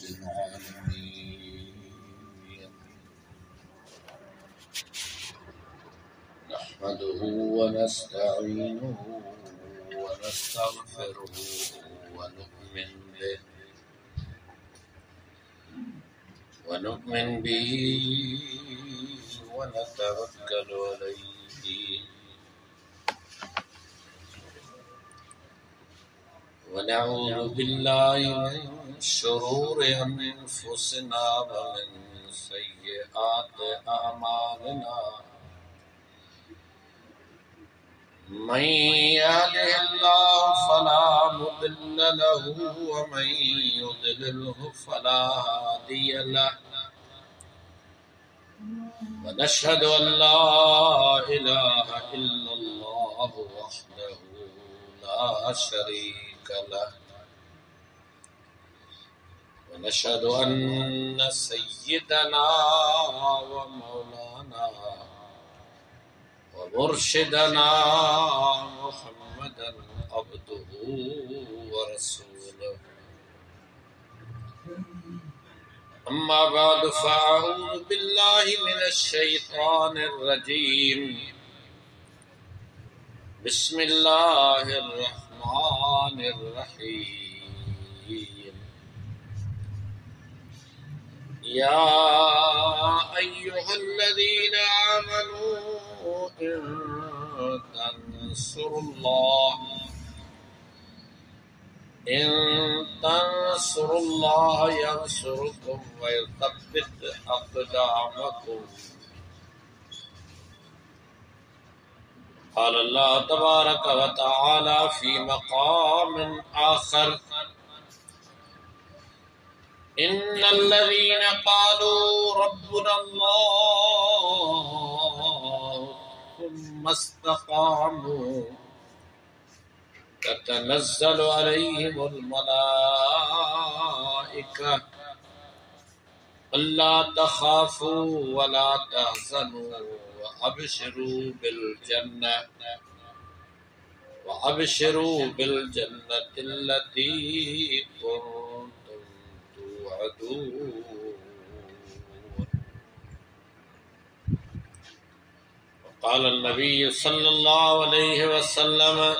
العالمين نحمده ونستعينه ونستغفره ونؤمن به ونتوكل عليه ونعوذ بالله من شرور أنفسنا ومن سيئات أعمالنا من يهده الله فلا مضل له ومن يضلله فلا هادي له ونشهد أن لا إله إلا الله وحده لا شريك له ونشهد أن سيدنا ومولانا ومرشدنا محمدا عبده ورسوله أما بعد فأعوذ بالله من الشيطان الرجيم بسم الله الرحمن الرحيم يا أيها الذين آمنوا إن تنصروا الله ينصركم ويثبت أقدامكم قال الله تبارك وتعالى في مقام آخر إن الذين قالوا ربنا الله ثم استقاموا تتنزل عليهم الملائكة ألا تخافوا ولا تحزنوا وأبشروا بالجنة التي كنتم توعدون وقال النبي صلى الله عليه وسلم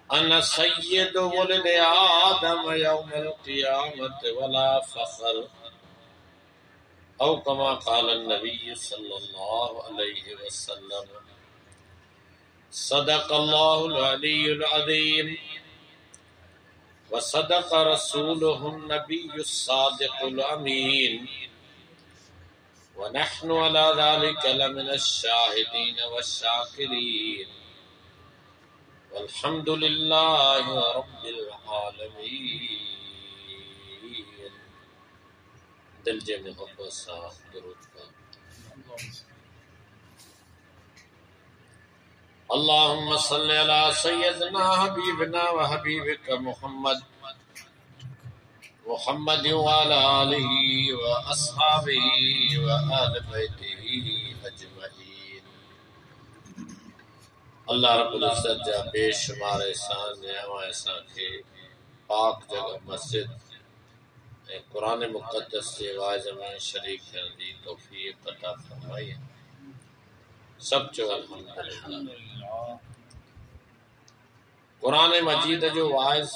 أنا سيد ولد آدم يوم القيامة ولا فخر أو كما قال النبي صلى الله عليه وسلم صدق الله العلي العظيم وصدق رسوله النبي الصادق الأمين ونحن على ذلك لمن الشاهدين والشاكرين والحمد لله رب العالمين دل جمع محبت صاحب درود کا اللهم صل على سيدنا حبيبنا وحبيبك محمد وعلى آله وأصحابه وآل بيته أجمعين اللہ رب العزت جا بے شمار احسان نعمت احسان کے پاک جگہ مسجد قرآن مقدس سے واعظ میں شریک کرنے دی توفیق عطا فرمائی سب جو الحمدللہ قرآن مجید جو واعظ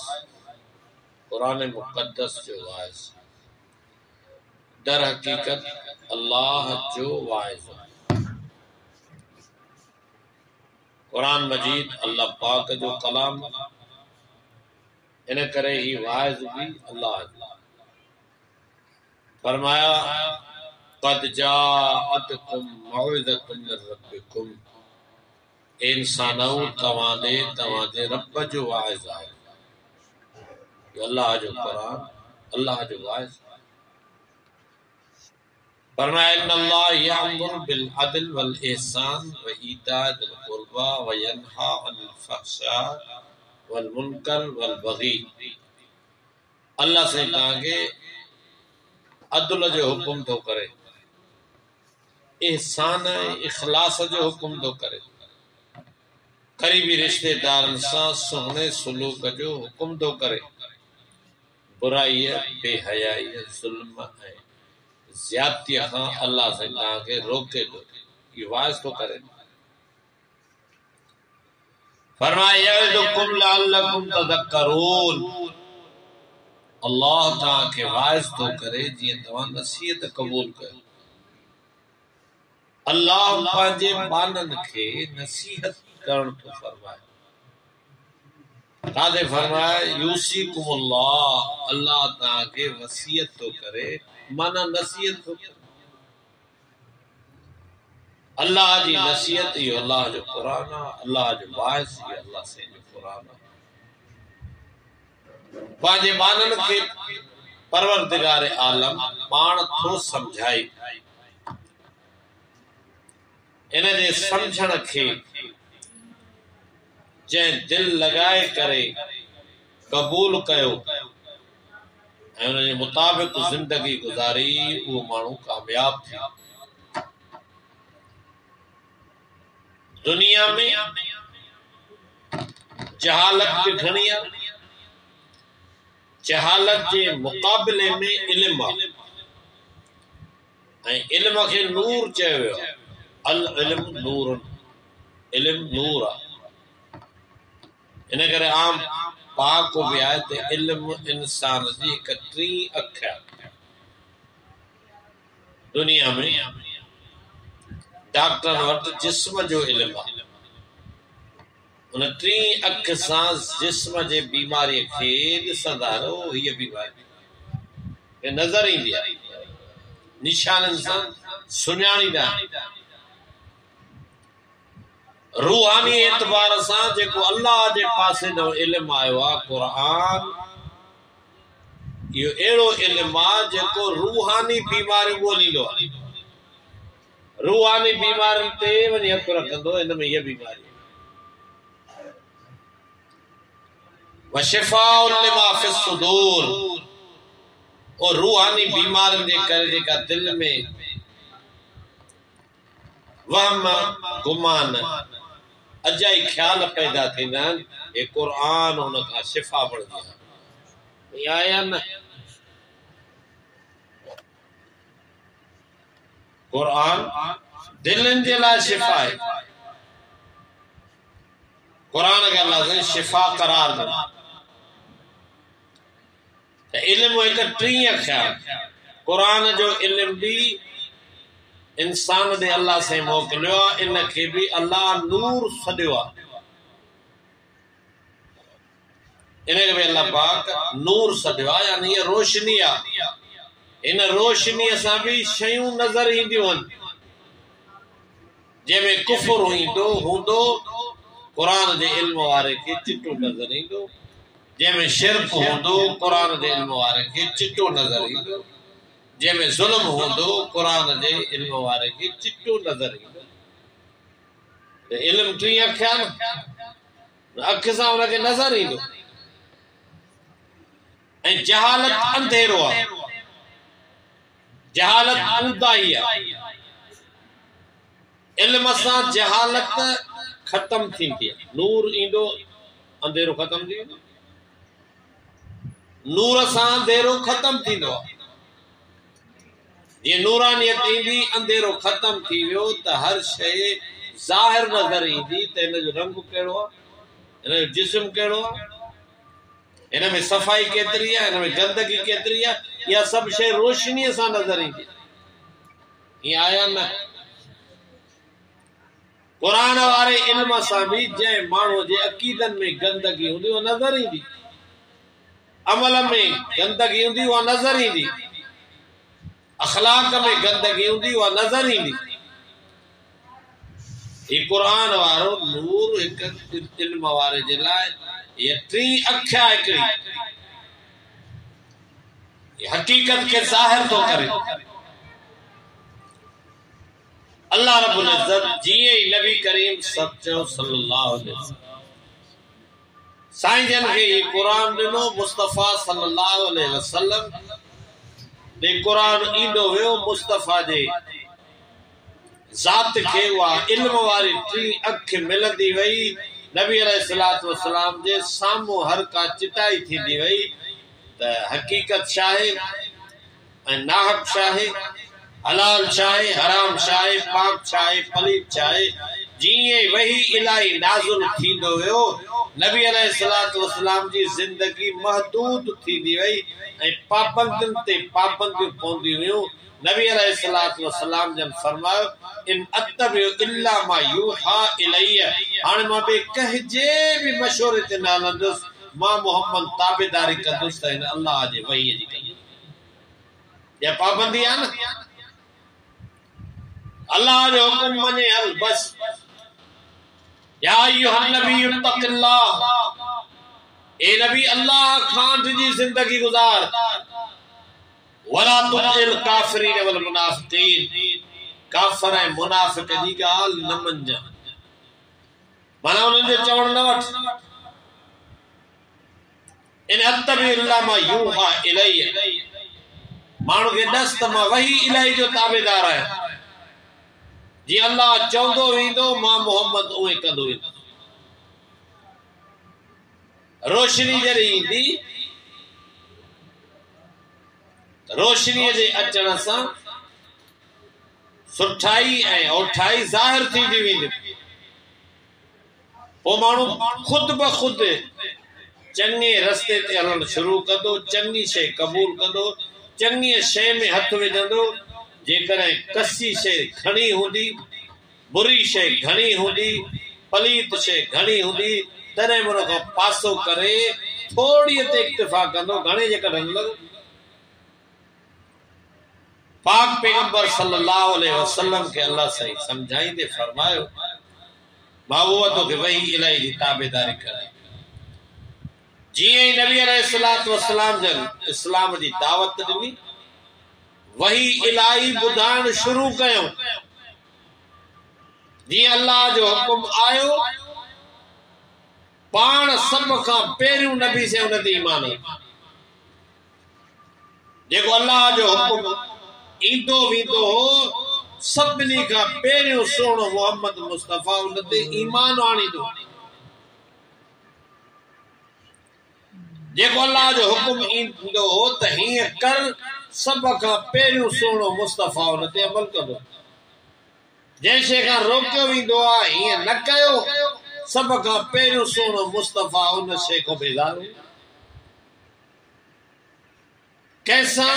قرآن مقدس جو واعظ در حقیقت اللہ جو واعظ قرآن مجید اللہ پاک جو کلام انہیں کرے ہی واعظ بھی اللہ فرمایا قد جاءتکم موعظۃ من ربکم انسانوں تواندے رب جو واعظ آئے اللہ جو قرآن اللہ جو واعظ فرمایا ان اللہ یأمر بالعدل والاحسان وایتاء ذی القربى وینہی عن الفحشاء والمنکر والبغی اللہ سے کہا کہ عدل جو حکم تو کرے احسان اخلاص جو حکم تو کرے قریبی رشتے دارن سان سہنے سلوک جو حکم تو کرے बुराई बेहयाई जुल्म ऐं ज़्यादती खां अल्लाह से तव्हांखे रोके थो, इहो वाइज़ थो करे। फरमाए यअज़ुकुम लअल्लकुम तज़क्करून, अल्लाह तव्हांखे वाइज़ थो करे जीअं तव्हां नसीहत क़बूल कयो। अल्लाह पंहिंजे बाननि खे नसीहत करण थो फरमाए। कादे फरमाए यूसीकुमुल्लाह, अल्लाह तव्हांखे वसीयत थो करे, माना नसीहत थो करे। अल्लाह जी नसीहत इहो अल्लाह जो क़ुरान आहे, अल्लाह जो वाइज़ इहो अल्लाह से जो क़ुरान आहे। पंहिंजे बाननि खे परवरदिगार आलम पाण थो समझाई। इन जे समझण खे जंहिं दिल लगाए करे क़बूल कयो ऐं उन जे मुताबिक़ ज़िंदगी गुज़ारी, उहो माण्हू कामयाब थी। दुनिया में जहालत भी घणी आहे, जहालत जे मुक़ाबले में इल्म आहे ऐं इल्म खे नूर चयो वियो आहे। अल इल्म नूर, इल्म नूर आहे। इन करे आम पाक भी आहे त इल्म इंसान जी हिक टी अख आहे। दुनिया में डॉक्टर वटि जिस्म जो इल्म आहे, उन टी अख सां जिस्म जे बीमारीअ खे ॾिसंदा रहो, हीअ बीमारी नज़र ईंदी आहे, निशाननि सां सुञाणींदा। रूहानी एतबार सां जेको अल्लाह जे पासे जो इल्म आयो आहे क़ुरान, इहो अहिड़ो इल्म आहे जेको रूहानी बीमारियूं ॻोल्हींदो आहे। रूहानी बीमारियुनि ते वञी हथ रखंदो, हिन में हीअ बीमारी वशिफ़ाउन लिमा फ़िस सुदूर, और रूहानी बीमारियुनि जे करे जेका दिल में वहम गुमान अजाई ख्याल पैदा थींदा आहिनि, हे क़ुरान हुन खां शिफ़ा बणंदी आहे। आया न क़ुरान दिलनि जे लाइ शिफ़ा आहे। क़ुरान खे अल्लाह से शिफ़ा करार ॾिनो। त इल्म हिक टी अख आहे। क़ुरान जो इल्म भी इंसान ने अल्लाह से मोकिलियो आहे, इन खे भी अल्लाह नूर सॾियो आहे। इन खे भी अल्लाह पाक नूर सॾियो आहे, यानी ये रोशनी आहे। इन रोशनीअ सां भी शयूं नज़र ईंदियूं आहिनि। जंहिंमें कुफुर हूंदो क़ुरान जे इल्म वारे खे चिटो नज़र ईंदो, जंहिंमें शिरक हूंदो क़ुरान जे इल्म वारे खे चिटो नज़र ईंदो, जंहिंमें ज़ुल्म हूंदो क़ुरान जे इल्म वारे खे चिटो नज़र ईंदो। इल्म टी अख आहे न, अख सां हुनखे नज़र ईंदो। ऐं जहालत अंधेरो आहे, जहालत ऊंदाही आहे। इल्म सां जहालत ख़त्म थींदी आहे, नूर ईंदो, अंधेरो ख़त्म थी वेंदो। नूर सां अंधेरो ख़त्म थींदो आहे। जीअं नूरानियत ईंदी, अंधेरो ख़त्म थी वियो त हर शइ ज़ाहिर नज़र ईंदी त हिन जो रंग कहिड़ो आहे, हिन जो जिस्म कहिड़ो आहे, हिन में सफ़ाई केतिरी आहे, हिन में गंदगी केतिरी आहे, इहा सभु शइ रोशनीअ सां नज़र ईंदी। ईअं आया न क़ुरान वारे इल्म सां भी जंहिं माण्हू जे अक़ीदनि में गंदगी हूंदी उहा नज़र ईंदी, अमल में गंदगी हूंदी उहा नज़र ईंदी, अखलाक में गंदगी हूंदी उहा नज़र ईंदी। ये क़ुरान वारो नूर हिक इल्म वारे जे लाइ ये टी अख आहे हिकिड़ी, हकीकत के ज़ाहिर तो करे। अल्लाह रब्बुल इज्जत जीअं ई नबी करीम सल्लल्लाहु अलैहि वसल्लम साईं जन खे क़ुरान ॾिनो, मुस्तफ़ा सल्लल्लाहु अलैहि वसल्लम ने क़ुरान ईंदो वियो, मुस्तफ़ा जे ज़ात खे उहा इल्म वारी टी अख मिलंदी वई। नबी अलैहिस्सलातु वस्सलाम जे साम्हूं हर का चिटाई थींदी वई त हकीकत छा आहे ऐं नाहक छा आहे, हलाल छा आहे, हराम छा आहे, पाक छा आहे, पलीत छा आहे। जीअं वही इलाही नाज़ुल थींदो वियो, नबी अलैहिस्सलातु वस्सलाम जी ज़िंदगी महदूद थींदी वई ऐं पाबंदियुनि ते पाबंदियूं पवंदी वियूं। नबी अलैहिस्सलातु वस्सलाम जन फरमायो, इन अत्तबिउ इल्ला मा यूहा इलैया, हाणे मां बे कंहिंजे बि मशवरे ते न हलंदुसि, मां मोहम्मद ताबेदारी कंदुसि त हिन अल्लाह जे वहीअ जी कंदुसि। ये पाबंदी है ना, अल्लाह जो हुक्म मने हल बस। या अय्युहन नबी इत्तक़िल्लाह, ए नबी अल्लाह खान जी जिंदगी गुजार। वला तुतिल काफिरीन वल मुनाफिकीन, काफिर ऐं मुनाफिक जी गाल न मंझ, माना उन्हनि जो चवण न वठ। इन अत्तबि इल्ला मा यूहा इलैया, माण्हू खे ॾस त मां वही इलाही जो ताबेदार आहियां, जीअं अल्लाह चवंदो वेंदो मां मोहम्मद उहे कंदो वेंदो। रोशनी जॾहिं ईंदी, रोशनीअ जे अचण सां सुठाई ऐं ओठाई ज़ाहिर थींदी वेंदी, पोइ माण्हू ख़ुदि ब ख़ुदि चङे रस्ते ते हलणु शुरू कंदो, चङी शइ क़बूल कंदो, चङीअ शइ में हथ विझंदो। जेकॾहिं कसी शइ घणी हूंदी, बुरी शइ घणी हूंदी, पलीत शइ घणी हूंदी, तॾहिं बि उन खां पासो करे थोड़ीअ ते इक्तिफा कंदो, घणे जे कढण लॻो। पाक पैगंबर सल्लल्लाहु अलैहि वसल्लम के अल्लाह सही समझाईंदे फरमायो, महबूब तोखे वही इलाही जी ताबेदारी करे। जीअं ई नबी अलैहिस्सलातु वस्सलाम जन इस्लाम जी दावत ॾिनी, वही इलाही ॿुधाइण शुरू कयूं। जीअं अल्लाह जो हुकुम आयो, पाण सभ खां पहिरियों नबी से उन ते ईमान आयो। जेको अल्लाह जो हुकुम ईंदो वेंदो हो, सभिनी खां पहिरियों सोणो मोहम्मद मुस्तफ़ा उन ते ईमान आणींदो। जेको अल्लाह जो हुकुम ईंदो हो त हीअं कर, सभ खां पहिरियों सोणो मुस्तफ़ा उन ते अमल कंदो। जंहिं शइ खां रोकियो वेंदो आहे हीअं न कयो, सभ खां पहिरियों सोणो मुस्तफ़ा उन शइ खां बेज़ार हो। कंहिंसां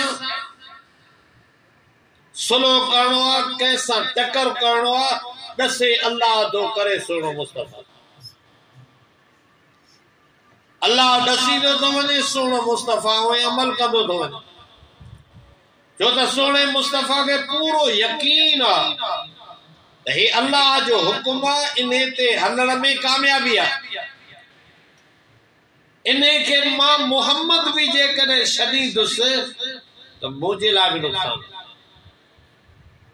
सुलह करणो आहे, कंहिंसां टकर करणो आहे, ॾसे अल्लाह तो करे सोणो मुस्तफ़ा। अल्लाह ॾसींदो थो वञे, सोणो मुस्तफ़ा उहे अमल कंदो थो वञे, छो त सोणे मुस्तफ़ा खे पूरो यकीन आहे त हे अल्लाह जो हुकुम आहे, इन ते हलण में कामयाबी आहे। इन खे मां मोहम्मद भी जेकॾहिं छॾींदुसि त मुंहिंजे लाइ बि नुक़सान।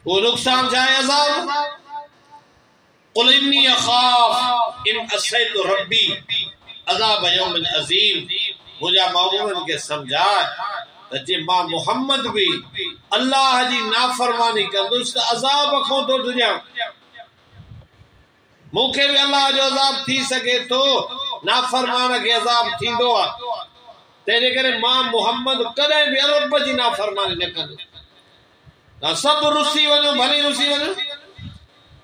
वो नुक़सान छा आहे? अज़ाब। क़ुल इन्नी अख़ाफ़ इन असैतु रब्बी अज़ाब यौमिन अज़ीम। मुंहिंजा महबूबनि खे सम्झाए त जे मां मोहम्मद भी अल्लाह जी नाफ़रमानी कंदुसि त अज़ाब खां थो डिॼां। मूंखे भी अल्लाह जो अज़ाब थी सघे थो, नाफ़रमान खे अज़ाब थींदो आहे। तंहिंजे करे मां मोहम्मद कॾहिं भी रब जी नाफ़रमानी न कंदुसि। तव्हां सभु रुसी वञो, भली रुसी वञो,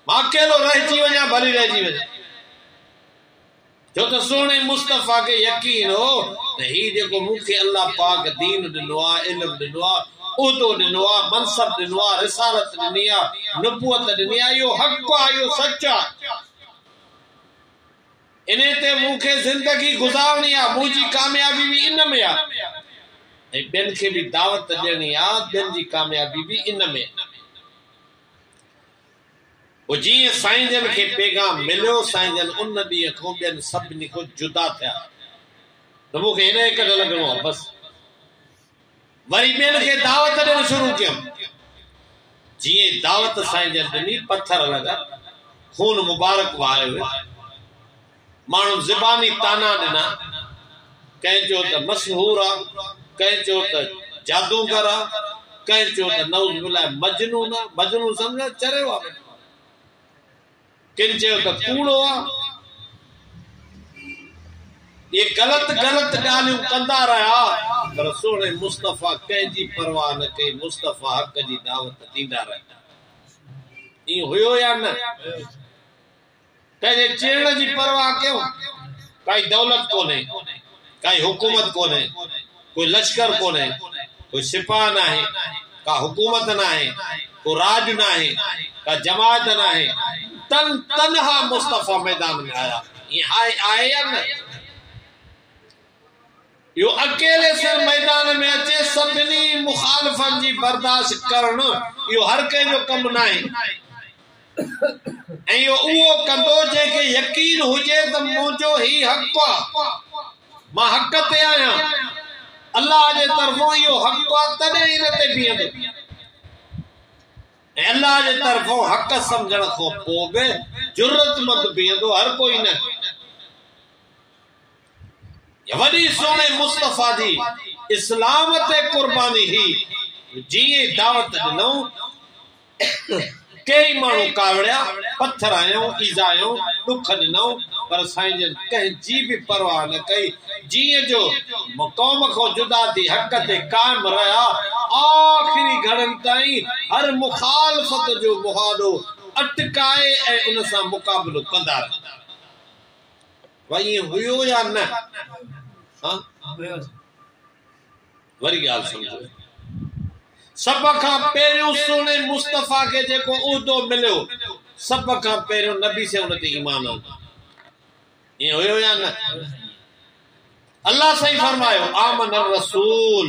मां अकेलो रहिजी वञा, भली रहिजी वञा, छो त सोणे मुस्तफ़ा खे यकीन हो त ही जेको मूंखे अल्लाह पाक दीन ॾिनो आहे, इल्म ॾिनो आहे, उहिदो ॾिनो आहे, मनसब ॾिनो आहे, रिसालत ॾिनी आहे, नबूअत ॾिनी आहे, इहो हक़ आहे, इहो सच आहे। इन ते मूंखे ज़िंदगी गुज़ारणी आहे, मुंहिंजी कामयाबी भी इन में आहे, ऐं ॿियनि खे भी दावत ॾियणी आहे, ॿियनि जी कामयाबी भी इन में। पोइ जीअं साईं जन खे पैगाम मिलियो, साईं जन उन ॾींहं खां ॿियनि सभिनी खां जुदा थिया त मूंखे हिन हिक लॻणो आहे बस। वरी ॿियनि खे दावत ॾियणु शुरू कयमि। जीअं दावत साईं जन ॾिनी, पत्थर लॻा, खून मुबारक वहायो, माण्हू ज़बानी ताना ॾिना, कंहिं चयो त मशहूर आहे, कंहिं चयो त जादूगर आहे, कंहिं चयो त नऊज़ बिल्लाह मजनून आहे। मजनून सम्झो चरियो आहे, किन चयो त कूड़ो आहे। ये गलत गलत ॻाल्हियूं कंदा रहिया, पर सोने मुस्तफ़ा कंहिंजी परवाह न कई मुस्तफ़ा हक़ जी दावत ॾींदा रहिया ई हुयो या न कंहिंजे चेड़ जी परवाह कयो काई दौलत कोने काई हुकूमत कोने कोई लश्कर कोने कोई सिपाह ना है का हुकूमत ना है को राज ना है का जमात ना है तनहा मुस्तफ़ा मैदान में आया ये आए या न यो अकेले सिर मैदान में अचे सभिनी मुखालफन जी बर्दाश्त करण यो हर कंहिंजो कम ना है ऐं यो उहो कंदो जंहिंखे यकीन हुजे त मुंहिंजो ही हक़ आहे मां हक़ ते आहियां अल्लाह जे तरफ़ों इहो हक़ आहे तॾहिं इन ते बीहंदो ऐं अल्लाह जे तरफ़ों हक़ सम्झण खां पोइ बि जुर्रतमंद बीहंदो हर कोई न वॾी सोने मुस्तफ़ा जी इस्लाम ते कुर्बानी ही जीअं दावत ॾिनऊं कई माण्हू कावड़िया पत्थर आयो ईज़ायो दुख ॾिनऊं पर साईं जन कंहिंजी बि परवाह न कई जीअं जो क़ौम खां जुदा थी हक़ ते क़ाइम रहिया आख़िरी घड़नि ताईं हर मुखालफ़त जो मुहादो अटकाए ऐं उन सां मुक़ाबिलो कंदा रहिया भई हुयो या न वरी ॻाल्हि सम्झो सब खां पहिरियों सोने मुस्तफ़ा के जेको उहदो मिलियो सब खां पहिरियों नबी से उन ते ईमान आंदो ये हुयो या न अल्लाह सही फरमायो आमन रसूल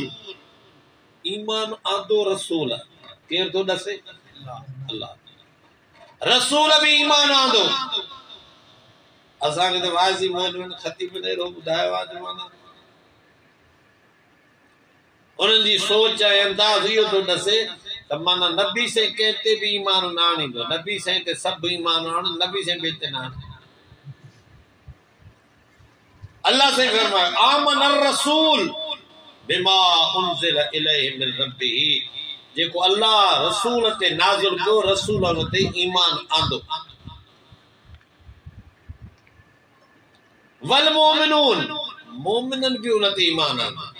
ईमान आंदो रसूल केर तो दसे अल्लाह रसूल भी ईमान आंदो असां के तो वाजी मोहन खतीब ने रो बुधायो आ जमाना उन्हनि जी सोच ऐं अंदाज़ इहो थो ॾसे त माना नबी से कंहिं ते बि ईमान न आणींदो नबी साईं ते सभु ईमान आण नबी साईं ॿिए ते न आणे अल्लाह साईं फरमायो आमन रसूल बिमा उनज़िल इलैहि मिन रब्बिही जेको अल्लाह रसूल ते नाज़िल कयो रसूल उन ते ईमान आंदो वल मोमिनून मोमिनन भी उन ते ईमान आंदो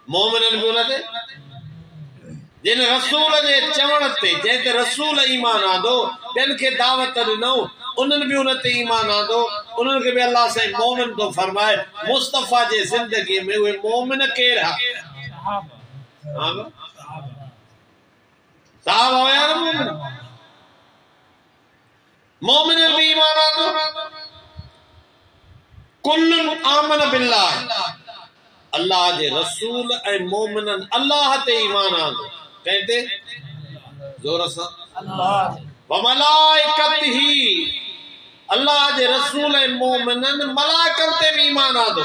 मोमिनन भी उन ते जिन रसूल जे चवण ते जंहिं ते रसूल ईमान आंदो ॿियनि खे दावत ॾिनऊं उन्हनि भी उन ते ईमान आंदो उन्हनि खे भी अल्लाह साईं मोमिन तो फरमाए मुस्तफ़ा जे ज़िंदगी में उहे मोमिन केर हा साहब हुया न मोमिन मोमिन भी ईमान आंदो कुल्लुन आमन बिल्लाह अल्लाह जे रसूल ऐं मोमिनन अल्लाह ते ईमान आंदो कहते जोर सां अल्लाह व मलाइकतिही अल्लाह जे रसूल ऐं मोमिनन मलाइकन ते भी ईमान आंदो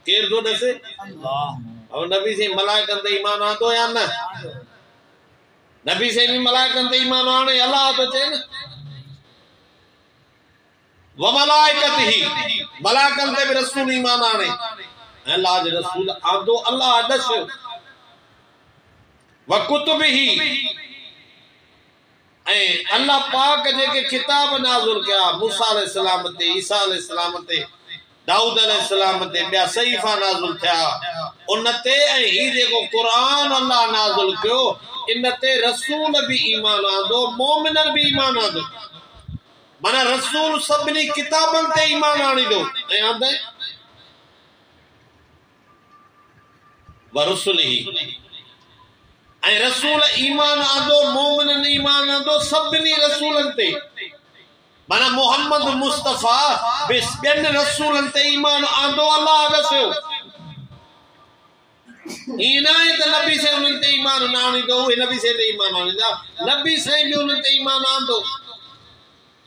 केर थो ॾसे अल्लाह और नबी से मलाइकन ते ईमान आंदो या न नबी से भी मलाइकन ते ईमान आणे अल्लाह तो चए न व मलाइकतिही मलाइकन ते भी रसूल ईमान आणे अल्लाह जे रसूल आंदो अल्लाह दस्यो व कुतुबिही ऐं अल्लाह पाक जेके किताब नाज़िल कया मूसा अलैहिस्सलाम ते ईसा अलैहिस्सलाम ते दाऊद अलैहिस्सलाम ते ॿिया सहीफ़ा नाज़िल थिया उन ते ऐं ही जेको क़ुरान अल्लाह नाज़िल कयो इन ते रसूल भी ईमान आंदो मोमिनन भी ईमान आंदो माना रसूल सभिनी किताबनि ते ईमान आणींदो ऐं आंदे वरसुलिही ऐं रसूल ईमान आंदो मोमिनन ईमान आंदो सभिनी रसूलनि ते माना मोहम्मद मुस्तफ़ा ॿियनि रसूलनि ते ईमान आंदो अल्लाह दस्यो ईअं न आहे त नबी साईं उन्हनि ते ईमान न आणींदो उहे नबी साईं ते ईमान आणींदा नबी साईं भी उन्हनि ते ईमान आंदो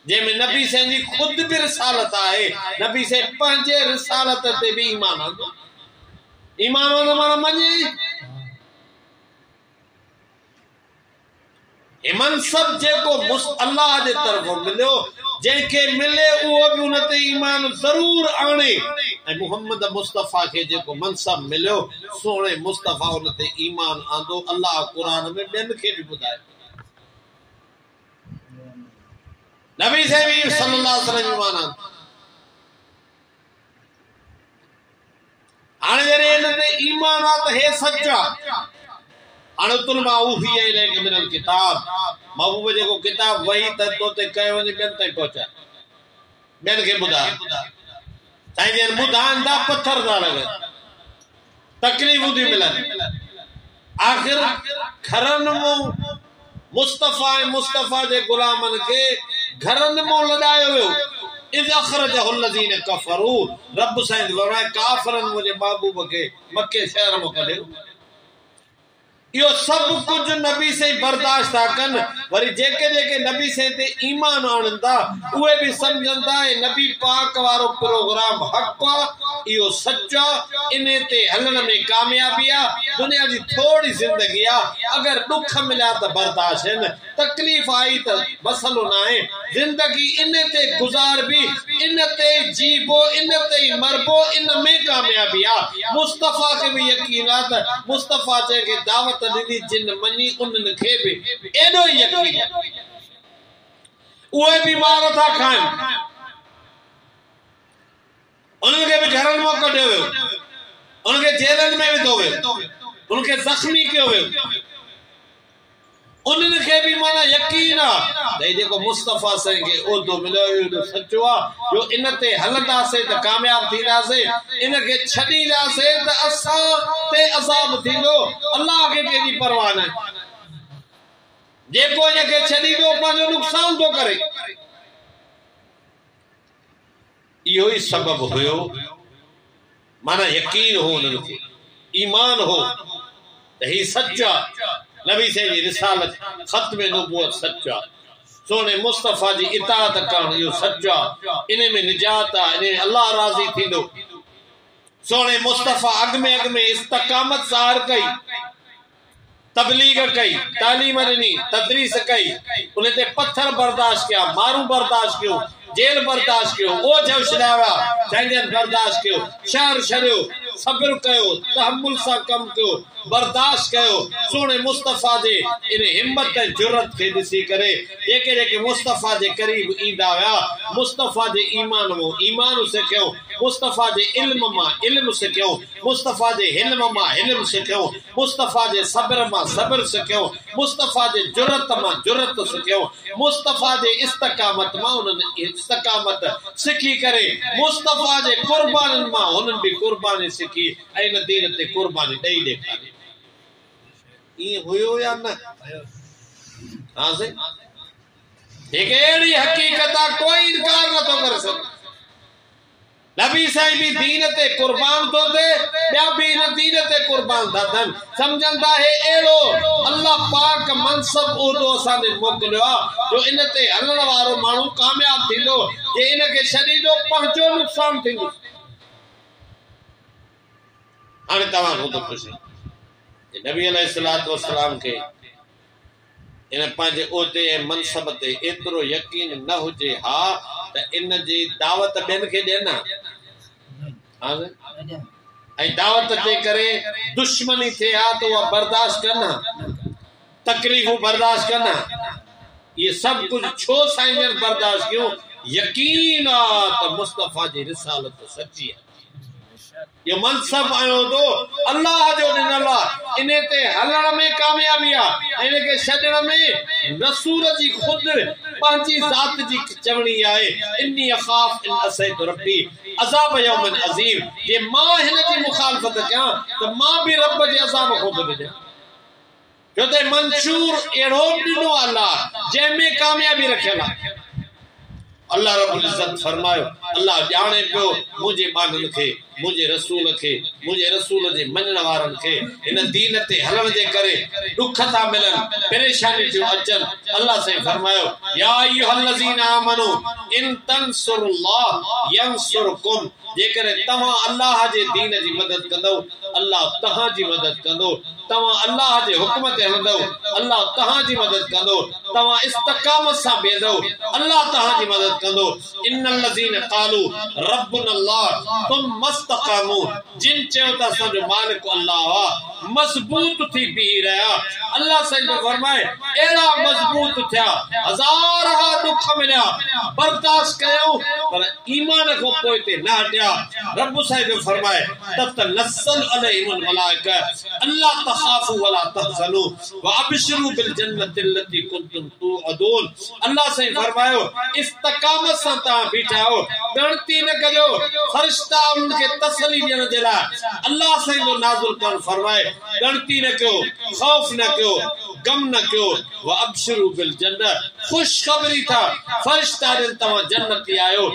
जंहिंमें नबी साईं जी ख़ुदि भी रिसालत आहे नबी साईं पंहिंजे रिसालत ते भी ईमान आंदो ईमान आंदो माना मञे मनसब जेको अल्लाह जे तरफ़ों मिलियो जंहिंखे मिले उहो भी उन ते ईमान ज़रूर आणे ऐं मुहम्मद मुस्तफ़ा खे जेको मनसब मिलियो सोणे मुस्तफ़ा उन ते ईमान आंदो अल्लाह क़ुरान में ॿियनि खे भी ॿुधाए नबी साईं सल्लल्लाहु अलैहि वसल्लम ईमान आंदो हाणे जॾहिं इन ते ईमान आहे त हे सचा हाणे तुल मां उही इलैका मिनल किताब महबूब जेको किताब वही त तो ते कयो वञे ॿियनि ताईं पहुचाए ॿियनि खे ॿुधाए साईं जन ॿुधाइनि था पत्थर था लॻनि तकलीफ़ूं थी मिलनि आख़िर घरनि मां मुस्तफ़ा जे गुलामनि खे घरनि मां लॾायो वियो इज़ अख़रजहु الذين كفروا रब साईं फरमाए काफ़िरनि मुंहिंजे महबूब खे मके शहर मां कढियो इहो सभु कुझु नबी से बर्दाश्त था कनि वरी जेके जेके नबी से ते ईमान आणनि था उहे बि सम्झनि था नबी पाक वारो प्रोग्राम हक़ आहे इहो सचो इन ते हलण में कामयाबी आहे दुनिया जी थोरी ज़िंदगी आहे अगरि दुख मिलिया त बर्दाश्त आहिनि तकलीफ़ आई त मसलो न आहे ज़िंदगी इन ते गुज़ारबी इन ते जीबो इन ते मरबो इन में कामयाबी आहे मुस्तफ़ा खे बि यकीन आहे त मुस्तफ़ा जंहिंखे दावत ॾिनी जिन मञी उन्हनि खे बि एॾो ई यकीन उहे बि मार था खाइनि उन्हनि खे बि घरनि मां कढियो वियो उन्हनि खे जेलनि में विधो वियो उन्हनि खे ज़ख़्मी कयो वियो उन्हनि खे बि माना यकीन आहे त जेको मुस्तफ़ा साईं खे उहिदो मिलियो एॾो सचो आहे जो इन ते हलंदासीं त कामयाब थींदासीं इन खे छॾींदासीं त असां ते अज़ाब थींदो अलाह खे कंहिंजी परवाह न जेको इन खे छॾींदो पंहिंजो नुक़सान थो करे इहो ई सबबु हुयो माना यकीन हो उन्हनि खे ईमान हो त ही सचा नबी से जी रिसालत खत्म नबूवत सच्चा सोने मुस्तफ़ा जी इताअत करण इहो सच्चा इन में निजात आहे इन अल्लाह राज़ी थींदो सोने मुस्तफ़ा अॻ में इस्तक़ामत ज़ाहिर कई तबलीग कई तालीम ॾिनी तदरीस कई उन ते पत्थर बर्दाश्त कया मारू बर्दाश्त कयो जेल बर्दाश्त कयो ओझ छॾाया जंहिंजन बर्दाश्त कयो शहर छॾियो सब्र कयो तहम्मुल सां कम कयो बर्दाश्त कयो सोने मुस्तफ़ा जे इन हिम्मत ऐं जुरत खे ॾिसी करे जेके जेके मुस्तफ़ा जे क़रीब ईंदा हुआ मुस्तफ़ा जे ईमान सिखियो मुस्तफ़ा जे इल्म मां इल्म सिखियो मुस्तफ़ा जे हिल्म मां हिल्म सिखियो मुस्तफ़ा जे सब्र मां सब्र सिखियो मुस्तफ़ा जे जुरत मां जुरत सिखियो मुस्तफ़ा जे इस्तक़ामत मां उन्हनि इस्तक़ामत सिखी करे मुस्तफ़ा जे कुर्बाननि मां हुननि बि कुर्बानी सिखी ऐं इन दीन ते कुर्बानी ॾेई ॾेखारी ये हुयो या न हां से एक एड़ी हकीकत कोई इनकार न तो कर सके नबी साईं भी दीन ते कुर्बान तो दे ॿिया भी इन दीन ते कुर्बान था थियनि सम्झंदा है एड़ो अल्लाह पाक मनसब उहदो असांखे मोकिलियो आहे जो इन ते हलण वारो माण्हू कामयाब थींदो जे इन खे छॾींदो पंहिंजो नुक़सान थींदो हाणे तव्हां ख़ुदि ख़ुशी नबी अलैहिस्सलातु वस्सलाम के इन पंहिंजे उहिदे ऐं मनसब ते एतिरो यकीन न हुजे हा त इन जी दावत ॿियनि खे ॾियनि ऐं दावत ते करे दुश्मनी थिए हा त उहा बर्दाश्त कनि तकलीफ़ूं बर्दाश्त कनि इहे सभु कुझु छो साईं जन बर्दाश्त कयूं यकीन आहे त मुस्तफ़ा जी रिसालत सची आहे ये मनसब आयो तो अल्लाह जो ॾिनल आहे इन ते हलण में कामयाबी आहे इन खे छॾण में रसूल जी ख़ुदि पंहिंजी ज़ात जी चवणी आहे इन्नी अख़ाफ इन असैत रब्बी अज़ाब यौमन अज़ीम जे मां हिन जी मुखालफ़त कयां त मां बि रब जे अज़ाब ख़ुदि ॾिजां छो त मंशूर अहिड़ो ॾिनो अल्लाह जंहिंमें कामयाबी रखियल आहे अल्लाह रब्बुल इज़्ज़त फरमायो अल्लाह ॼाणे पियो मुंहिंजे ॿारनि खे मुंहिंजे रसूल जे मञण वारनि खे हिन दीन ते हलण जे करे दुख था मिलनि परेशानी थियूं अचनि अल्लाह साईं फरमायो या अय्युहल्लज़ीना आमनू इन तंसुरुल्लाह यंसुरकुम जेकर तव्हां अल्लाह जे दीन जी मदद कंदो अल्लाह तव्हां जी मदद कंदो तव्हां अल्लाह जे हुक्म ते हलंदो अल्लाह तव्हां जी मदद कंदो तव्हां इस्तकामत सां बीहंदो अल्लाह तव्हां जी मदद कंदो इन्नल लज़ीन क़ालू रब्बुना अल्लाह तुम मस्तकामू जिन चयो त असांजो मालिक अल्लाह आहे मज़बूत थी बीह रहिया अल्लाह सॼो फरमाए अहिड़ा मज़बूत थिया हज़ार दुख मिलिया बर्दाश्त कयूं पर ईमान खां पोइ ते न हटिया रब साहिब फरमाए ततनस्सल अलैहिमुल मलाइका अल्ला तखाफू वला तहज़नू व अबशिरू बिल जन्नति अल्लती कुंतुम तुअदून अल्लाह से फरमायो इस्तकामत सां तव्हां बीठा हो गणती न कजो फरिश्ता उनके तसली ॾियण जे लाइ अल्लाह से जो नाज़िल कर फरमाए गणती न कयो खौफ न कयो गम न कयो व अबशिरू बिल जन्नत खुशखबरी था फरिश्ता ॾियनि तव्हां जन्नती आयो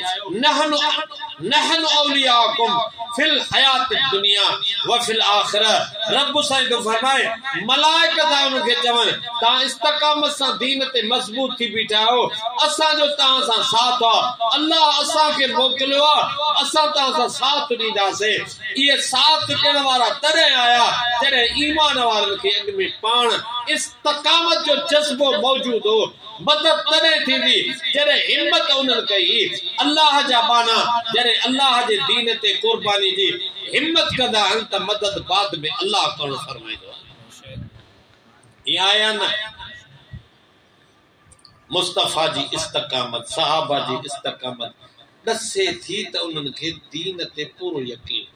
नहनु औलियाकुम फिल हयात दुनिया व फिल आखिरह रब साईं तो फरमाए मलाइका था उनके चवनि तव्हां इस्तकामत सां दीन ते मज़बूत थी बीठा हो असांजो तव्हां सां साथ आहे अल्लाह असांखे मोकिलियो आहे असां तव्हां सां साथ ॾींदासीं इहे साथ ॾियण वारा तॾहिं आया जॾहिं ईमान वारनि खे अॻ में पाण इस्तकामत जो जज़्बो मौजूद हो मदद तॾहिं थींदी जॾहिं हिम्मत उन्हनि कई अल्लाह जा बाना जॾहिं अल्लाह जे दीन ते कुर्बानी जी हिम्मत कंदा आहिनि त मदद बाद में अल्लाह करण फरमाईंदो आहे इहा आया न मुस्तफ़ा जी इस्तकामत सहाबा जी इस्तकामत दसे थी त उन्हनि खे दीन ते पूरो यकीन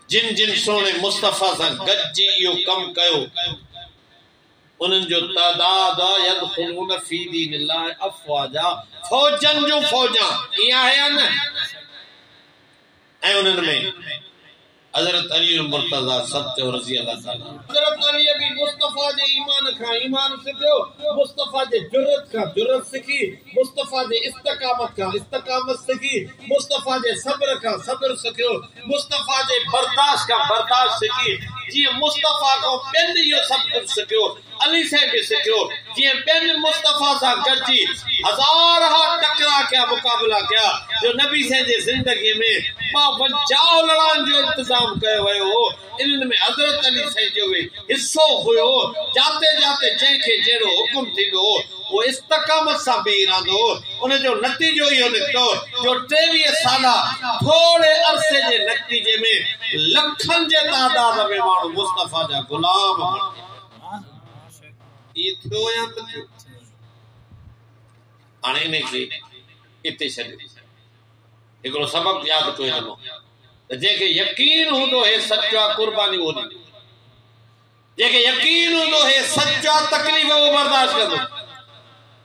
जिन जिन सोने मुस्तफ़ा सां गॾिजी इहो कमु कयो उन्हनि जो तादाद यदखुलून फी दीनिल्लाह अफ़वाजा फौजन जो फौजा इहा है न ऐं उन्हनि में हज़रत अली मुर्तज़ा सच्चो रज़ी अल्लाह ताला हज़रत अली भी मुस्तफ़ा जे ईमान खां ईमान सिखियो मुस्तफ़ा जे जुरत खां जुरत सिखी मुस्तफ़ा जे इस्तकामत खां इस्तकामत सिखी मुस्तफ़ा जे सब्र खां सब्र सिखियो मुस्तफ़ा जे बर्दाश्त खां बर्दाश्त सिखी जीअं मुस्तफ़ा खां ॿियनि इहो सभु कुझु सिखियो अली साहिब भी सिखियो जीअं ॿियनि मुस्तफ़ा सां गॾिजी हज़ार टकरा कया मुक़ाबला कया जो नबी साईं जे ज़िंदगीअ में जाओ लड़ाइण जो इंतज़ाम कयो वियो हो इन्हनि में हज़रत अली साईं जो बि हिसो हुयो जाते जाते जंहिंखे जहिड़ो हुकुम थींदो हो वो इस्तकामत सां बीह रहंदो हो उनजो नतीजो इहो निकितो जो 23 साल थोरे अरसे जे नतीजे में लखनि जे तादाद में माण्हू मुस्तफ़ा जा गुलाम ये थियो या न थियो हाणे इनखे इते छॾियो हिकिड़ो सबक़ यादि कयो हिन मां त जंहिंखे यकीन हूंदो हे सचा कुर्बानी उहो ॾींदो जंहिंखे यकीन हूंदो हे सचा तकलीफ़ उहो बर्दाश्त कंदो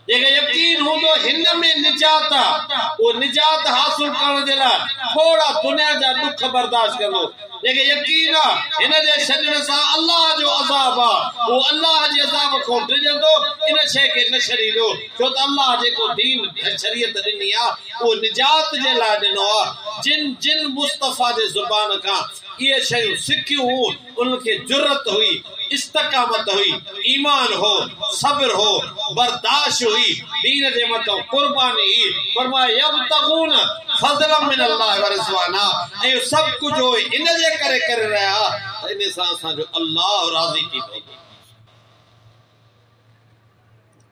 जंहिंखे यकीन हूंदो हिन में निजात आहे उहो निजात हासिल करण जे लाइ थोरा दुनिया जा दुख बर्दाश्त कंदो जंहिंखे यकीन आहे हिन जे छॾण सां अल्लाह जो अज़ाब आहे उहो अल्लाह जे अज़ाब खां डिॼंदो इन शइ खे न छॾींदो छो त अल्लाह जेको दीन शरीयत ॾिनी आहे उहो निजात जे लाइ ॾिनो आहे जिन जिन मुस्तफ़ा जे ज़ुबान खां इहे शयूं सिखियूं उनखे जुरत हुई इस्तकामत हुई ईमान हो सब्र हो बर्दाश्त हुई दीन जे मथां कुर्बानी हुई फरमाए यब्तगून फज़लन मिन अल्लाह व रिज़वाना ऐं सभु कुझु हो इन जे करे करे रहिया इन सां असांजो अल्लाह राज़ी थींदो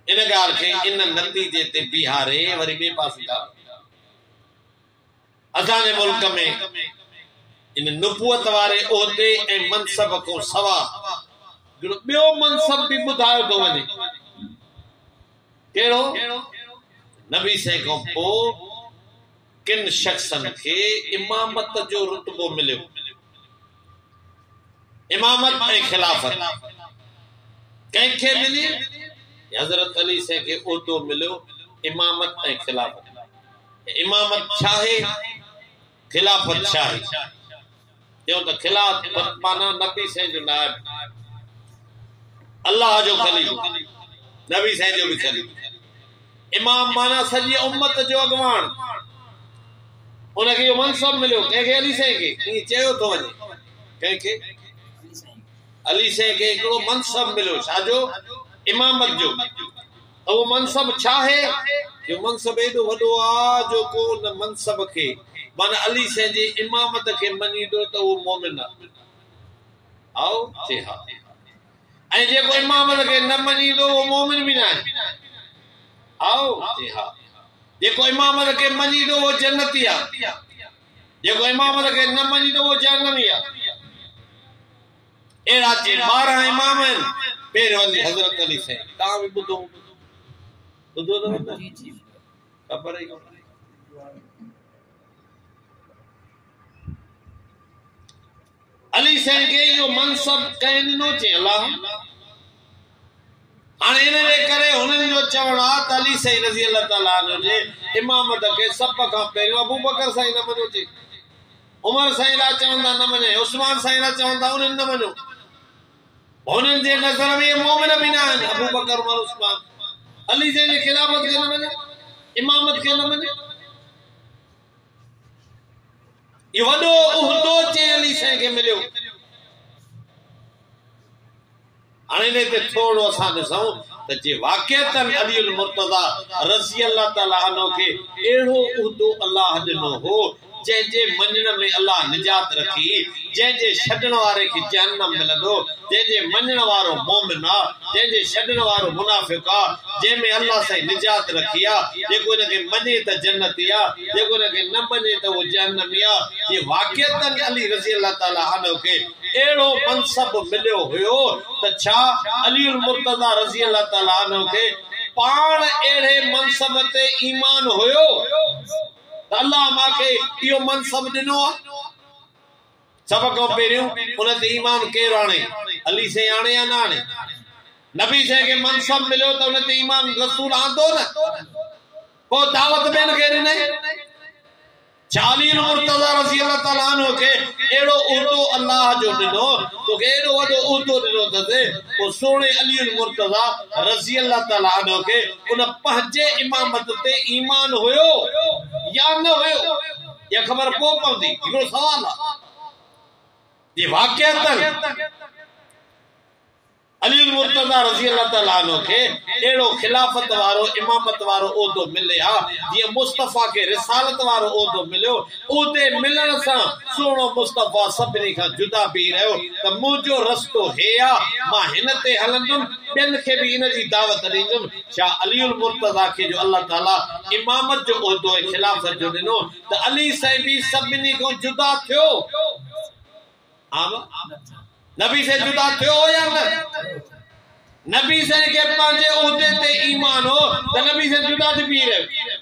इन ॻाल्हि खे इन नतीजे ते बिहारे वरी ॿिए पासे असांजे मुल्क में इन नुबुवत वारे उहिदे ऐं मनसब खां सवा ॿियो मनसब बि ॿुधायो थो वञे कहिड़ो नबी साईं खां पोइ किन शख़्सनि खे इमामत जो रुतबो मिलियो इमामत ऐं खिलाफत कंहिंखे मिली हज़रत अली साईं खे उहिदो मिलियो इमामत ऐं खिलाफत इमामत छा आहे खिलाफत छा आहे टियों त खिलाफत माना नबी साईं जो नाइब अल्लाह जो खलीफ़ो नबी साईं जो भी खलीफ़ो इमाम माना सॼी उम्मत जो अॻवान उनखे इहो मनसब मिलियो कंहिंखे अली साईं खे ईअं चयो थो वञे कंहिंखे अली साईं खे हिकिड़ो मनसब मिलियो छाजो इमामत जो उहो मनसब छा आहे जो मनसब एॾो वॾो आहे जो को उन मनसब खे माना अली साईं जी इमामत खे मञींदो त उहो मोमिन आहे आओ चे हा ऐं जेको इमामत खे न मञींदो वो मोमिन भी न आहे आओ चे हा जेको इमामत खे मञींदो वो जन्नती आहे जेको इमामत खे न मञींदो वो जहन्नमी आहे अहिड़ा 12 इमाम आहिनि पहिरियों अली हज़रत अली साईं तव्हां बि ॿुधो अथव न ख़बर ई कोन्हे अली साईं खे इहो मनसब कंहिं ॾिनो चई अलाह हाणे इन जे करे हुननि जो चवणु आहे त अली साईं रज़ी अलाह ताला अन्हु जे इमामत खे सभ खां पहिरियों अबू बकर साईं न मञो चई उमर साईं लाइ चवंदा न मञे उस्मान साईं लाइ चवंदा उन्हनि न मञो हुननि जे नज़र में मोमिन बि न आहिनि अबू बकर उमर उस्मान अली साईं जे खिलाफ़त खे न मञे इमामत खे न मञे ये वॾो उहदो चे अली साईं खे मिलियो हाणे इन ते थोरो असां ॾिसूं त जे वाक़िअतन अली मुर्तज़ा रज़ी अल्लाह ताला अन्हु खे अहिड़ो उहदो अल्लाह ॾिनो हो जंहिंजे मञण में अल्लाह निजात रखी जंहिंजे छॾण वारे खे जहन्नम मिलंदो जंहिंजे मञण वारो मोमिन आहे जंहिंजे छॾण वारो मुनाफ़िक़ आहे जंहिंमें अल्लाह साईं निजात रखी आहे जेको हिनखे मञे त जन्नती आहे जेको हिनखे न मञे त उहो जहन्नमी आहे जे वाक़िअतन अली रज़ी अल्लाह ताला अन्हु खे अहिड़ो मनसब मिलियो हुयो त छा अली मुर्तज़ा रज़ी अल्लाह ताला अन्हु खे पाण अहिड़े मनसब ते ईमान हुयो अल्लाह मांखे इहो मनसब ॾिनो आहे सभ खां पहिरियों उन ते ईमान केरु आणे अली साईं आणे या न आणे नबी साईं खे मनसब मिलियो त उन ते ईमान रसूल आंदो न पोइ दावत ॿियनि खे ॾिनई छा अली मुर्तज़ा रज़ी अल्लाह ताला अन्हु खे अहिड़ो उहदो अल्लाह जो ॾिनो तोखे एॾो वॾो उहदो ॾिनो अथसि पोइ सोणे अली मुर्तज़ा रज़ी अल्लाह ताला अन्हु खे उन पंहिंजे इमामत ते ईमान हुयो या न हुयो इहा ख़बर पोइ पवंदी हिकिड़ो सवाल आहे जे वाक़िअतन अली मुर्तज़ा रज़ी अल्लाह ताला अन्हु खे अहिड़ो खिलाफ़त वारो इमामत वारो उहदो मिले हा जीअं मुस्तफ़ा खे रिसालत वारो उहदो मिलियो उहदे मिलण सां सोणो मुस्तफ़ा सभिनी खां जुदा बीह रहियो त मुंहिंजो रस्तो हे आहे मां हिन ते हलंदुमि ॿियनि खे बि इन जी दावत ॾींदुमि छा अली मुर्तज़ा खे जो अल्लाह ताला इमामत जो उहदो ऐं खिलाफ़त जो ॾिनो त अली साईं बि सभिनी खां जुदा थियो नबी से जुदा थियो या न नबी साईं खे पंहिंजे उहदे ते ईमान हो त नबी से जुदा थी बीह रहियो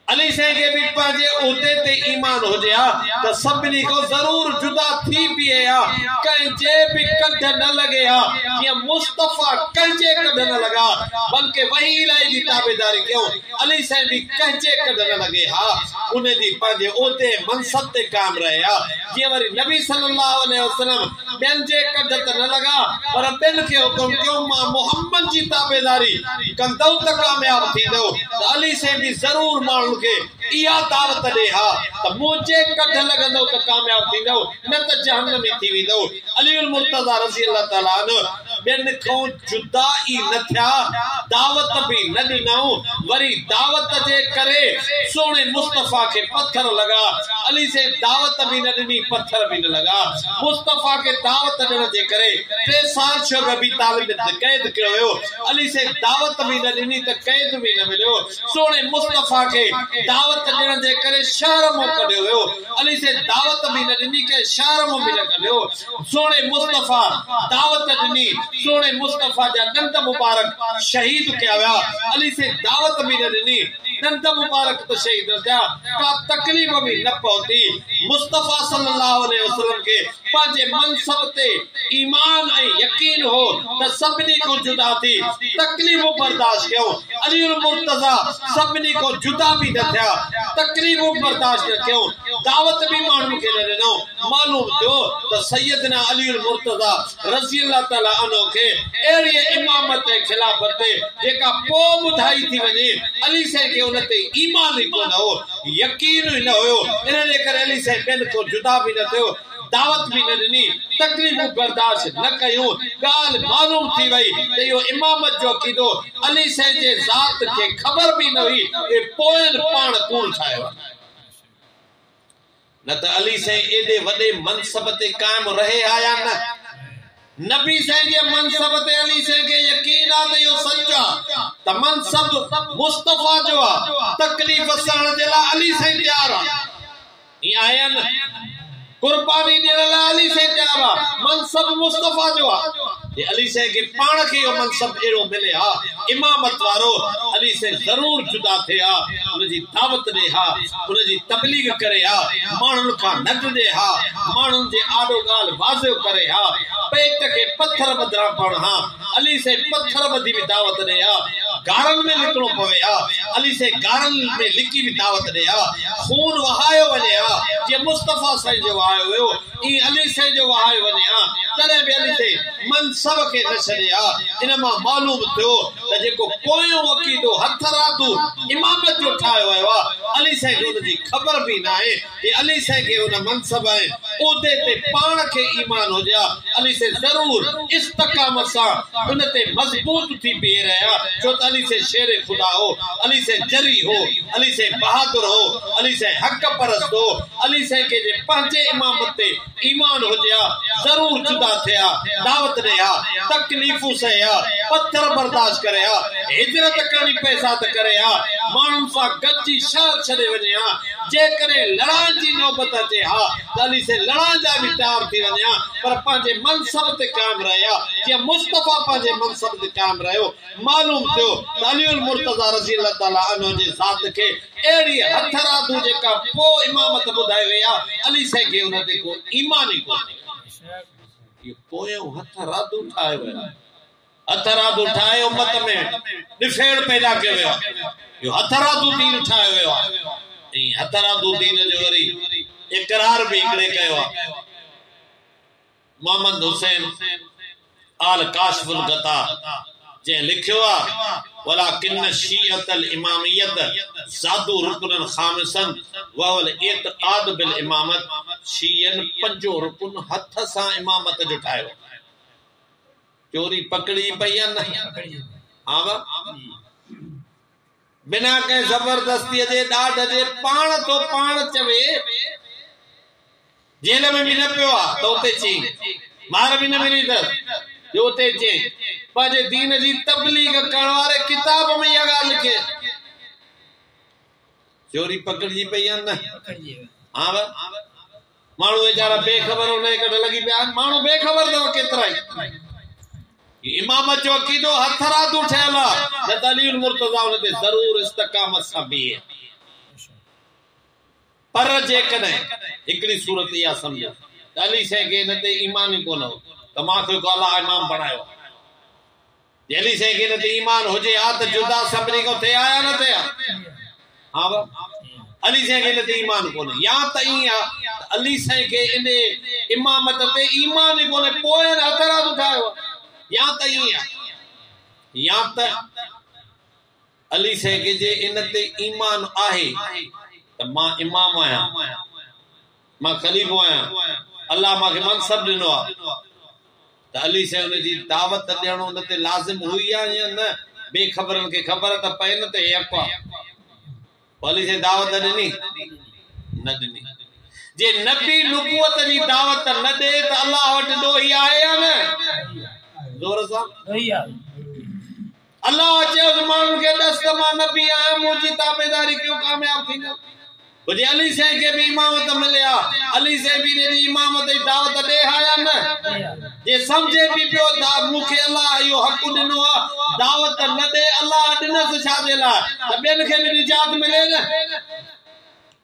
अली साईं खे बि पंहिंजे उहदे ते ईमान हुजे हा त सभिनी खां ज़रूर जुदा थी बीहे हा कंहिंजे बि कढ न लॻे हा जीअं मुस्तफ़ा कंहिंजे कढ न लॻा बल्कि वही इलाही जी ताबेदारी कयूं अली साईं बि कंहिंजे कढ न लॻे हा उन जी पंहिंजे उहदे मनसब ते क़ाइम रहे हा जीअं वरी नबी सल्लल्लाहु अलैहि वसल्लम ॿियनि जे कढ त न लॻा पर ॿियनि खे हुकुम कयो मां मुहम्मद जी ताबेदारी कंदव त कामयाब थींदो त अली साईं बि ज़रूर माण्हुनि खे इहा दावत ॾे हा त मुंहिंजे कढ लॻंदो त कामयाब थींदो न त जहन्नमी थी वेंदो अली मुर्तज़ा रज़ी अल्लाह ताला अन्हु ॿियनि खां जुदा ई न थिया दावत बि न ॾिनऊं वरी दावत जे करे सोणे मुस्तफ़ा खे पत्थर लॻा अली साईं दावत बि न ॾिनी पत्थर बि न लॻा मुस्तफ़ा खे दावत ॾियण जे करे 3 साल शोब अबी तालिब क़ैद कयो वियो अली साईं दावत बि न ॾिनी त क़ैद बि न मिलियो सोणे मुस्तफ़ा खे दावत ॾियण जे करे शहर मां कढियो वियो अली साईं दावत बि न ॾिनी के शहर मां बि न कढियो सोणे मुस्तफ़ा दावत ॾिनी सोणे मुस्तफ़ा जा दंद मुबारक शहीद कया विया अली साईं दावत बि न ॾिनी दंद मुबारक तो शहीद थिया का तकलीफ़ भी न पहुती मुस्तफ़ा सल्लल्लाहु अलैहि वसल्लम के पंहिंजे मनसब ते ईमान ऐं यकीन हो त सभिनी को जुदा थी तकलीफ़ूं बर्दाश्त कयूं अली मुर्तज़ा सभिनी को जुदा भी न थिया तकलीफ़ूं बर्दाश्त न कयूं दावत भी माण्हुनि खे न ॾिनो मालूम थियो त सैयदना अली मुर्तज़ा रज़ी अल्लाह ताला अन्हु खे अहिड़ी इमामत ऐं खिलाफ़त ते जेका पोइ ॿुधाई थी वञे अली साईं खे उन ते ईमान ई कोन हो यकीन ई न हुयो इन जे करे अली साईं ॿियनि खां जुदा भी न थियो दावत भी न ॾिनी तकलीफ़ूं बर्दाश्त न कयूं ॻाल्हि मालूम थी वई त इहो इमामत जो अक़ीदो अली साईं जे ज़ात खे ख़बर भी न हुई ऐं पोयनि पाण कूड़ ठाहियो न त अली साईं एॾे वॾे मनसब ते क़ाइम रहे हा या न नबी से के मनसब ते अली से के यकीन आ ते यो सच्चा त मनसब मुस्तफा जो आ तकलीफ सहण जे ला अली से तैयार आ ई आया न कुर्बानी ॾियण लाइ अली से तैयार आ मनसब मुस्तफा जो आ ये अली से के पाण के यो मनसब एड़ो मिले हा इमामत वारो अली से जरूर जुदा थे हा उन जी दावत दे हा उन जी तबलीग करे हा माण्हुनि खां नद दे हा माण्हुनि जे आॾो ॻाल्हि वाज़ियो करे हा पेट के पत्थर बदिरां पण हा अली से पत्थर बधी भी दावत दे हा गारन में लिखणो पवे हा अली से गारन में लिखी भी दावत दे हा खून वहायो वञे हा जे मुस्तफा साईं जो वहायो हुयो ई अली से जो वहायो वञे हा तॾहिं बि अली से मनसब के न छॾिया इन मां मालूम थियो त जेको पोयों अक़ीदो हथ रातू इमामत जो ठाहियो वियो आहे अली साईं खे उनजी ख़बर बि न आहे कि अली साईं खे उन मनसब ऐं उहिदे ते पाण खे ईमान हुजे हा अली से ज़रूर इस्तक़ामत सां उन ते मज़बूत थी बीहे रहिया छो त अली से शेर खुदा हो अली से जरी हो अली से बहादुर हो अली से हक़ परस्त हो अली साईं खे जे पंहिंजे इमामत ते ईमान हुजे हा ज़रूर जुदा थिया दावत ॾे हा तकलीफ़ूं सहे हा पत्थर बर्दाश्त करे हा हिजरत करणी पैसा त करे हा माण्हुनि सां गॾिजी शहर छॾे वञे हा जेकॾहिं लड़ाइण जी नौबत अचे हा त अली से लड़ाइण जा बि तयार थी वञे हा पर पंहिंजे मनसब ते क़ाइमु रहे हा जीअं मुस्तफा पंहिंजे मनसब ते क़ाइमु रहियो मालूम थियो त अलीउल मुर्तज़ा रज़ी अल्लाह ताला अन्हु जे ज़ात खे अहिड़ी हथरादू जेका पोइ इमामत ॿुधाई वई आहे अली साईं खे उन ते को ईमान ई कोन्हे ये पोयों हथरादू ठाहियो वियो हथरादू ठाहे उम्मत में डिफेड़ पैदा कयो वियो यो हथरादू दीन ठाहियो वियो आहे ऐं हथरादू दीन जो वरी इक़रार बि हिकिड़े कयो आहे मोहम्मद हुसैन आल काशिफुल गता जंहिं लिखियो आहे वलाकिन शीअतल इमामियत ज़ादू रुकनन खामिसन वल इत्क़ाद बिल इमामत शीयन पंजो रुकन हथ सां इमामत जो ठाहियो चोरी पकड़ी पई न आवा बिना के जबरदस्ती जे ॾाढ जे पाण तो पाण चवे जेल में भी न पियो आहे त उते चई मार भी न मिली अथसि जो उते चई पंहिंजे दीन जी तबलीग करण वारे किताब में इहा ॻाल्हि लिखे चोरी पकड़जी पई आहे न हा माण्हू वीचारा बेख़बर हुन कॾहिं लॻी पिया माण्हू बेख़बर अथव केतिरा ई इमामत जो अक़ीदो हथरादू ठहियल आहे त अलीउल मुर्तज़ा उन ते ज़रूर इस्तक़ामत सां बीहे पर जेकॾहिं हिकिड़ी सूरत इहा सम्झो त अली साईं खे हिन ते ईमान ई कोन हो त मूंखे को अलाह इमाम बणायो अली साईं खे हिन ते ईमान हुजे हा त जुदा सभिनी खां थिया या न थिया हा अली साईं खे हिन ते ईमान कोन्हे या त ईअं आहे अली साईं खे इन इमामत ते ईमान ई कोन्हे पोइ हथरादू ठाहियो या त ईअं आहे या त अली साईं खे जे इन ते ईमान आहे त मां इमाम आहियां मां ख़लीफ़ो आहियां अल्लाह मूंखे मनसब ॾिनो आहे त अली साईं उन जी दावत ॾियणो उन ते लाज़िम हुई आहे या न बेख़बरनि खे ख़बर त पए न त हे अफ़वाह अली साईं दावत ॾिनी न ॾिनी जे नबी नबूअत जी दावत न ॾे त अल्लाह वटि ॾोही आहे या न ज़ोर सां अल्लाह चयो माण्हुनि खे ॾस त मां नबी आहियां मुंहिंजी ताबेदारी कयो कामयाब थींदो जे अली साईं खे बि इमामत मिले हा अली साईं बि इन जी इमामत जी दावत ॾे हा या न जे सम्झे बि पियो मूंखे अल्लाह इहो हक़ ॾिनो आहे दावत न ॾे अल्लाह ॾिनसि छाजे लाइ त ॿियनि खे बि निजात मिले न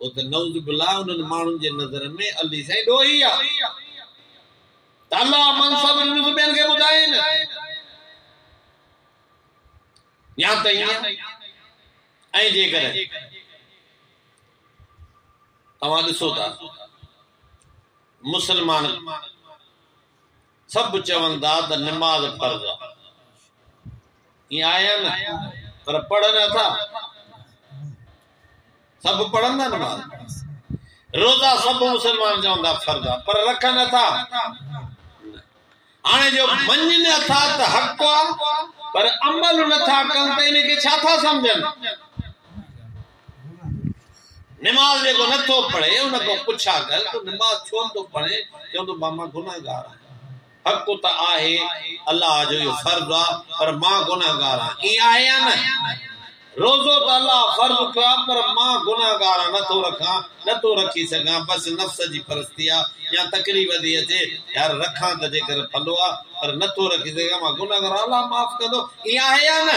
उहो त नऊज़ बिल्लाह उन्हनि माण्हुनि जे नज़र में अली साईं ॾोही आहे त अल्लाह मनसब ॾिनो ॿियनि खे ॿुधाए न या त ईअं ऐं जेकॾहिं तव्हां ॾिसो था मुस्लमान सभु चवनि था त निमाज़ फर्ज़ आहे ईअं आया न पर पढ़नि नथा सभु पढ़नि था निमाज़ रोज़ा सभु मुस्लमान चवनि था फर्ज़ आहे पर रखनि नथा हाणे जो मञनि नथा त हक़ आहे पर अमल नथा कनि त इनखे छा था सम्झनि निमाज़ जेको नथो पढ़े उन खां पुछा कर तो निमाज़ छो नथो पढ़े चवंदो मां गुनाहगार आहियां हक़ त आहे अल्लाह जो इहो फर्ज़ आहे पर मां गुनाहगार आहियां ईअं आहे या न रोज़ो त अल्लाह फर्ज़ कयो आहे पर मां गुनाहगार नथो रखां नथो रखी सघां बस नफ़्स जी परस्ती आहे या तकलीफ़ थी अचे यार रखां त जेकर फलो आहे पर नथो रखी सघां मां गुनाहगार अल्लाह माफ़ कंदो ईअं आहे या न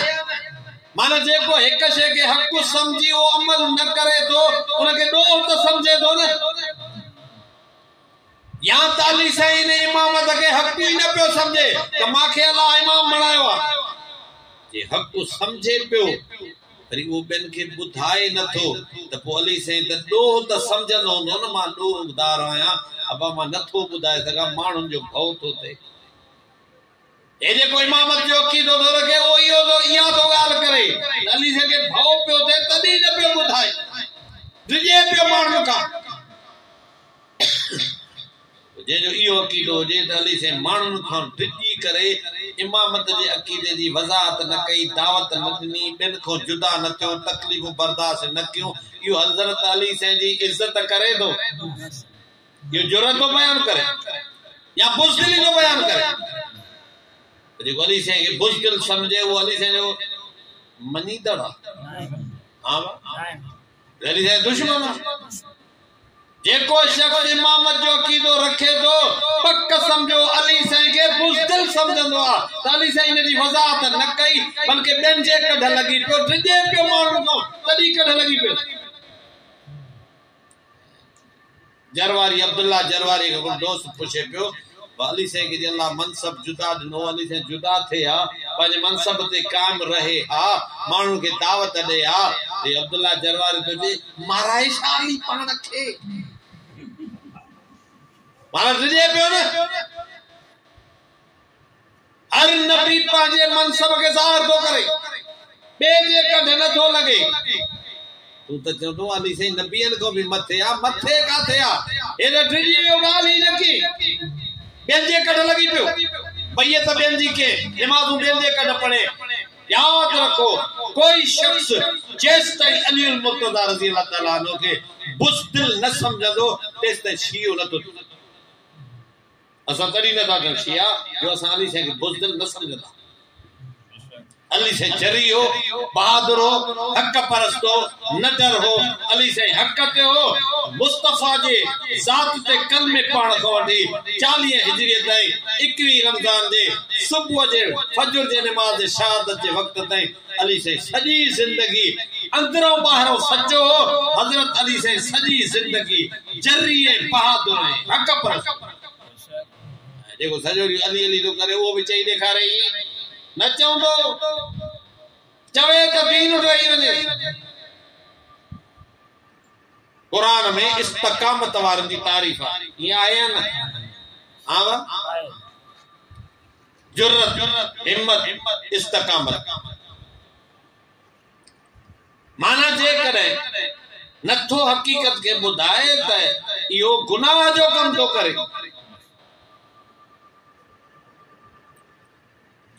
माना जेको हिक शइ खे हक़ सम्झी उहो अमल न करे थो उनखे ॾोह त सम्झे थो न या त अली साईं ने इमामत खे हक़ ई न पियो सम्झे त मूंखे अलाह इमाम बणायो आहे जे हक़ सम्झे पियो वरी उहो ॿियनि खे ॿुधाए नथो त पोइ अली साईं त ॾोह त सम्झंदो हूंदो न मां ॾोहदार आहियां अबा मां नथो ॿुधाए सघां माण्हुनि जो भउ थो थिए हे जेको इमामत जो अक़ीदो थो रखे उहो इहा थो ॻाल्हि करे अली साईं खे भउ पियो थिए तॾहिं न पियो ॿुधाए डिॼे पियो माण्हुनि खां जंहिंजो इहो अक़ीदो हुजे त अली साईं माण्हुनि खां डिॼी करे इमामत जे अक़ीदे जी वज़ाहत न कई दावत न ॾिनी ॿियनि खां जुदा न थियो तकलीफ़ूं बर्दाश्त न कयूं इहो हज़रत अली साईं जी इज़त करे थो इहो जुरत थो बयानु करे या बुज़दिली थो बयानु करे जेको अली साईं खे बुज़दिल सम्झे उहो अली साईं जो मञीदड़ आहे अली साईं दुश्मन आहे जेको शख़्स इमामत जो अक़ीदो रखे थो पक सम्झो अली साईं खे बुज़दिल सम्झंदो आहे त अली साईं हिन जी वज़ाहत न कई बल्कि ॿियनि जे कढ लॻी पियो डिॼे पियो माण्हुनि खां तॾहिं कढ लॻी पियो जरवारी अब्दुल्ला जरवारी खे दोस्त पुछे पियो अली साईं खे अल्लाह मनसब जुदा ॾिनो अली साईं जुदा थे हा पंहिंजे मनसब ते क़ाइम रहे हा माण्हुनि खे दावत ॾे हा अब्दुल्ला जरवारी तो चए माराए छा अली पाण खे माना डिॼे पियो न हर नबी पंहिंजे मनसब खे ज़ाहिर थो करे ॿिए जे कढ नथो लॻे तूं त चवंदो अली साईं नबियनि खां बि मथे आहे मथे काथे आहे हे त डिॼी वियो ॻाल्हि ई न की ॿियनि जे कढ लॻी पियो बैयत ॿियनि जी के नमाज़ूं ॿियनि जे कढ पढ़े यादि रखो कोई शख़्स जेसि ताईं अली मुर्तज़ा रज़ी अल्लाह ताला अन्हु खे बुज़दिल न सम्झंदो तेसि ताईं शियो नथो थिए असां तॾहिं नथा कयूं शिया जो असां अली साईं खे बुज़दिल न सम्झंदा अली साईं जरी हो बहादुर हो हक़ परस्त हो नदर हो अली साईं हक़ ते हो मुस्तफा जे ज़ात ते कलमे पाण खां वठी 40 हिजरी ताईं 21 रमज़ान जे सुबुह जे फजर जे नमाज़ जे शहादत जे वक़्त ताईं अली साईं सॼी ज़िंदगी अंदरों ॿाहिरों सचो हो हज़रत अली साईं सॼी ज़िंदगी जरी बहादुर हक़ परस्त जेको सॼो ॾींहुं अली अली थो करे उहो बि चई ॾेखारे न चवंदो चवे त दीन रही वञे क़ुरान में इस्तक़ामत वारनि जी तारीफ़ आहे ईअं आहे न जुर्रत हिम्मत इस्तक़ामत माना जेकॾहिं नथो हक़ीक़त खे ॿुधाए त इहो गुनाह जो कमु थो करे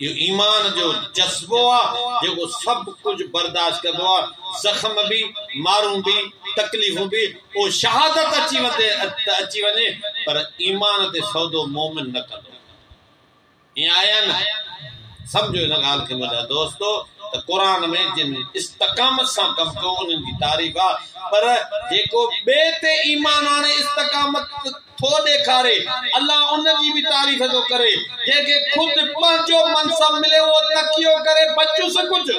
इहो ईमान जो जज़्बो आहे जेको सभु कुझु बर्दाश्त कंदो आहे ज़ख़्म बि मारूं बि तकलीफ़ूं बि उहो शहादत अची वञे पर ईमान ते सौदो मोमिन न कंदो ईअं आया न सम्झो हिन ॻाल्हि खे मुंहिंजा दोस्तो त क़ुरान में जिन इस्तक़ामत सां कमु कयो उन्हनि जी तारीफ़ आहे पर जेको ॿिए ते ईमान आणे इस्तक़ामत थो ॾेखारे अल्लाह उन जी बि तारीफ़ थो करे जंहिंखे ख़ुदि पंहिंजो मनसब मिले उहो तकियो करे बचुसि कुझु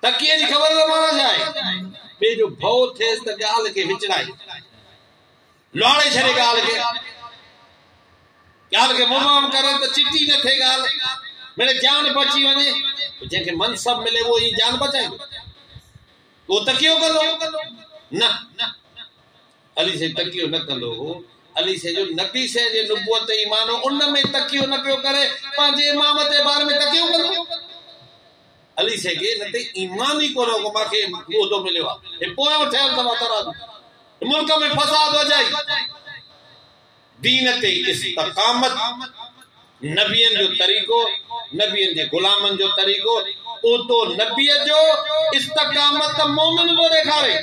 तकिए जी ख़बर न माना छा आहे ॿिए जो भउ थिएसि त ॻाल्हि खे विचड़ाए लुहाड़े छॾे ॻाल्हि खे मुमाम करे त चिटी न थिए ॻाल्हि मेरे जान बची वञे जंहिंखे मनसब मिले उहो ई जान बचाईंदो उहो तकियो कंदो न अली साईं तकियो न कंदो हो अली साईं जो नबी साईं जे नुबुवत ईमान उन में तकियो न पियो करे पंहिंजे इमाम जे बारे में तकियो कंदो अली साईं खे न ते ईमान ई कोन हो मूंखे उहिदो मिलियो आहे हे पोयों ठहियल अथव तराजू मुल्क में फसाद वॼाई दीन ते इस्तक़ामत नबियनि जो तरीक़ो नबियनि जे गुलामनि जो तरीक़ो उतो नबीअ जो इस्तक़ामत मोमिन थो ॾेखारे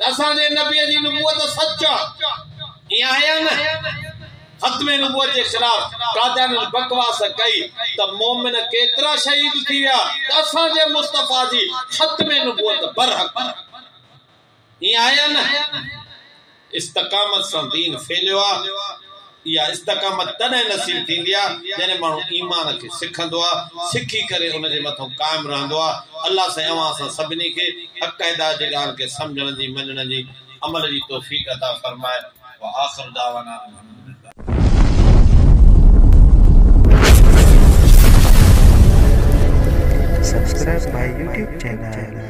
असांजे नबीअ जी नुबुवत सच आहे ईअं आहे या न खत्मे नबूवत के खिलाफ कादियान बकवास कई त मोमिन केतरा शहीद थी विया त असां जे मुस्तफा जी खत्मे नबूवत बरहक ये आया न इस्तकामत सां दीन फैलियो या इस्तकामत तने नसीब थींदी आहे जने माण्हू ईमान खे सिखंदो आहे सिखी करे उन जे मथां कायम रहंदो आहे। अल्लाह से अवां सां सभिनी खे हक़ हिदायत जी ॻाल्हि खे सम्झण जी मञण जी अमल जी तौफ़ीक़ अता फरमाए। व आखिर दावाना Subscribe my YouTube channel.